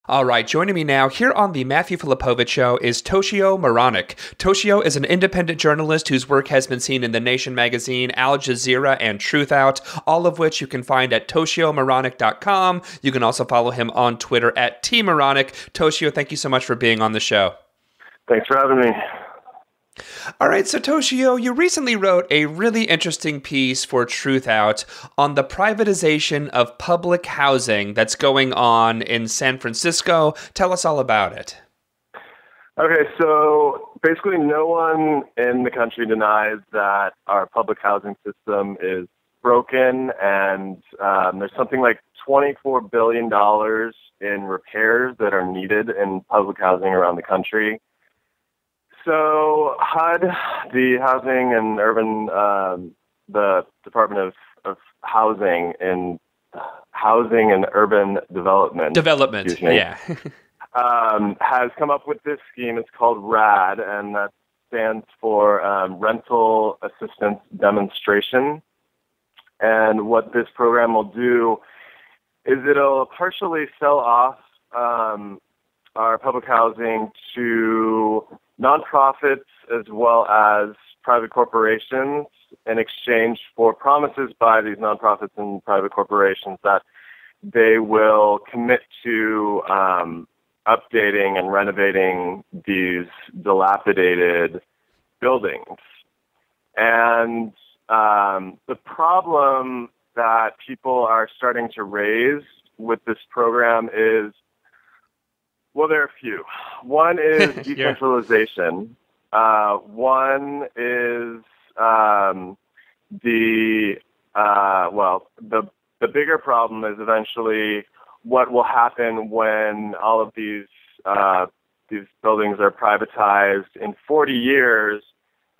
All right, joining me now here on the Matthew Filipowicz Show is Toshio Meronek. Toshio is an independent journalist whose work has been seen in The Nation magazine, Al Jazeera, and Truth Out, all of which you can find at toshiomeronek.com. You can also follow him on Twitter at @tmeronek. Toshio, thank you so much for being on the show. Thanks for having me. All right, so Toshio, you recently wrote a really interesting piece for Truth Out on the privatization of public housing that's going on in San Francisco. Tell us all about it. Okay, so basically no one in the country denies that our public housing system is broken, and there's something like $24 billion in repairs that are needed in public housing around the country. So HUD, the Housing and Urban, the Department of Housing and Urban Development. Yeah. Has come up with this scheme. It's called RAD, and that stands for Rental Assistance Demonstration. And what this program will do is it'll partially sell off our public housing to nonprofits as well as private corporations in exchange for promises by these nonprofits and private corporations that they will commit to updating and renovating these dilapidated buildings. And the problem that people are starting to raise with this program is, well, there are a few. One is decentralization. One is the bigger problem is eventually what will happen when all of these buildings are privatized in 40 years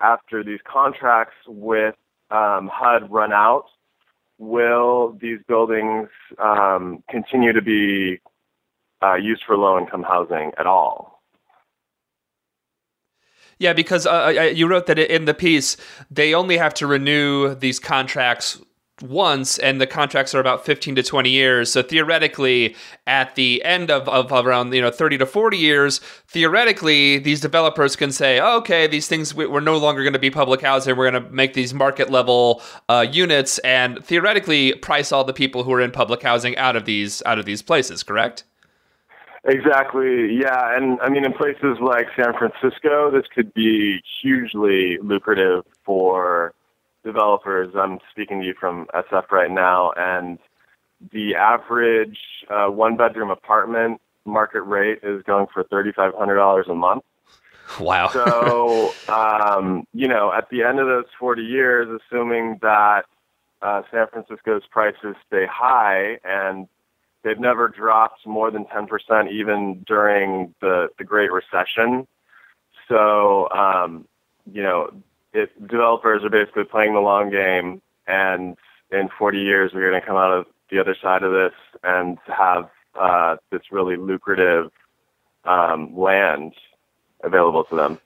after these contracts with HUD run out. Will these buildings continue to be used for low-income housing at all? Yeah, because you wrote that in the piece, they only have to renew these contracts once, and the contracts are about 15 to 20 years. So theoretically, at the end of around 30 to 40 years, theoretically, these developers can say, oh, okay, these things, we're no longer going to be public housing. We're going to make these market level units, and theoretically price all the people who are in public housing out of these places. Correct? Exactly, yeah. And I mean, in places like San Francisco, this could be hugely lucrative for developers. I'm speaking to you from SF right now, and the average one-bedroom apartment market rate is going for $3,500 a month. Wow. So, at the end of those 40 years, assuming that San Francisco's prices stay high, and they've never dropped more than 10% even during the Great Recession. So, developers are basically playing the long game, and in 40 years, we're going to come out of the other side of this and have this really lucrative land available to them.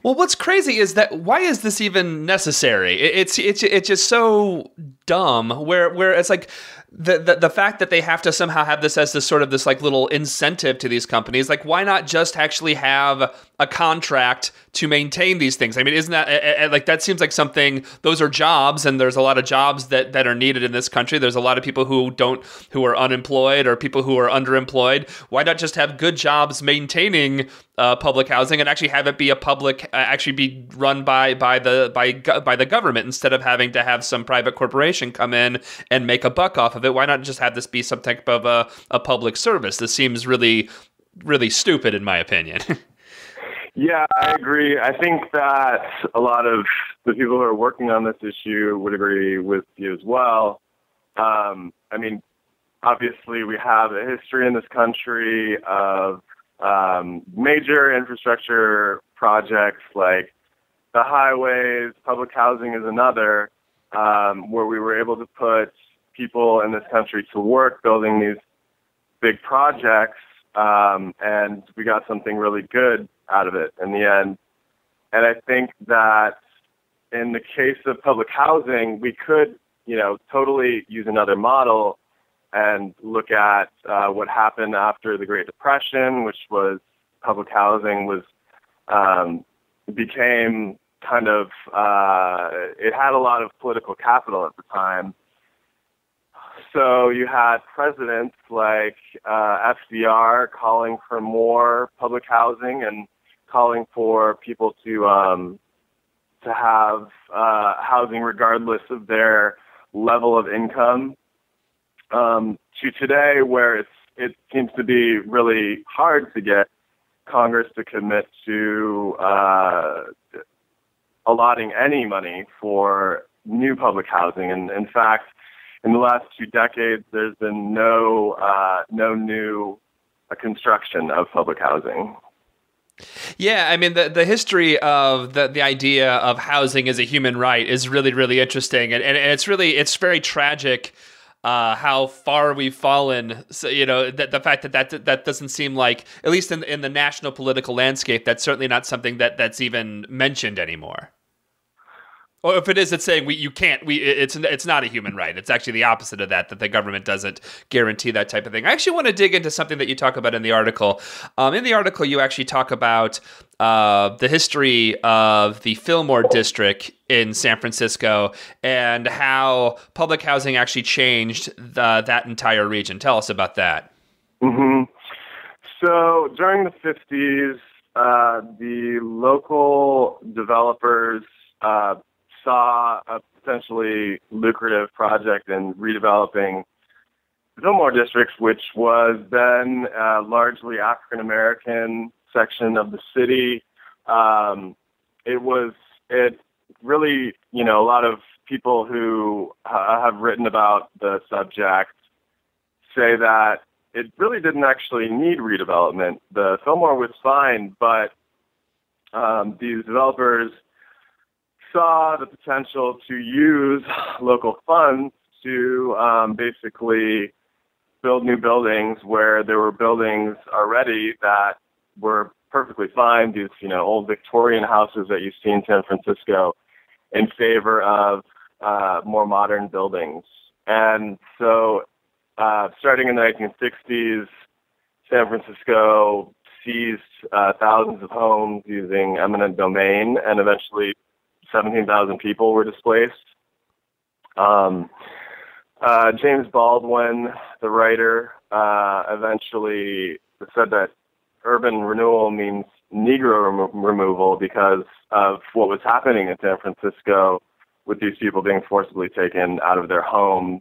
Well, what's crazy is that why is this even necessary? It's just so dumb. Where it's like the fact that they have to somehow have this as this like little incentive to these companies. Like, why not just actually have a contract to maintain these things? I mean, isn't that like, that seems like something, those are jobs, and there's a lot of jobs that are needed in this country. There's a lot of people who are unemployed, or people who are underemployed. Why not just have good jobs maintaining public housing and actually have it be actually be run by the government, instead of having to have some private corporation come in and make a buck off of it? Why not just have this be some type of a public service? This seems really, really stupid, in my opinion. Yeah, I agree. I think that a lot of the people who are working on this issue would agree with you as well. I mean, obviously, we have a history in this country of major infrastructure projects like the highways. Public housing is another, where we were able to put people in this country to work building these big projects, and we got something really good out of it in the end. And I think that in the case of public housing, we could, totally use another model and look at what happened after the Great Depression, which was public housing became kind of, it had a lot of political capital at the time. So you had presidents like FDR calling for more public housing and calling for people to have housing regardless of their level of income, to today where it seems to be really hard to get Congress to commit to allotting any money for new public housing. And in fact, in the last 2 decades, there's been no new construction of public housing. Yeah, I mean, the history of the idea of housing as a human right is really, really interesting. And it's very tragic how far we've fallen. So, the fact that doesn't seem like, at least in the national political landscape, that's certainly not something that's even mentioned anymore. Or if it is, it's saying you can't. It's not a human right. It's actually the opposite of that the government doesn't guarantee that type of thing. I actually want to dig into something that you talk about in the article. In the article, you actually talk about the history of the Fillmore district in San Francisco and how public housing actually changed that entire region. Tell us about that. Mm-hmm. So during the 50s, the local developers saw a potentially lucrative project in redeveloping the Fillmore district, which was then a largely African-American section of the city. It really, a lot of people who have written about the subject say that it really didn't actually need redevelopment. The Fillmore was fine, but these developers saw the potential to use local funds to basically build new buildings where there were buildings already that were perfectly fine, these old Victorian houses that you see in San Francisco, in favor of more modern buildings. And so starting in the 1960s, San Francisco seized thousands of homes using eminent domain, and eventually 17,000 people were displaced. James Baldwin, the writer, eventually said that urban renewal means Negro removal because of what was happening in San Francisco with these people being forcibly taken out of their homes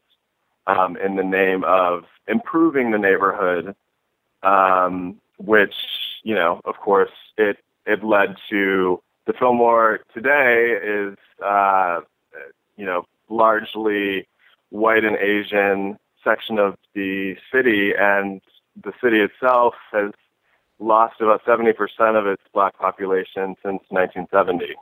in the name of improving the neighborhood, which, of course, it led to the Fillmore today is, largely white and Asian section of the city, and the city itself has lost about 70% of its black population since 1970.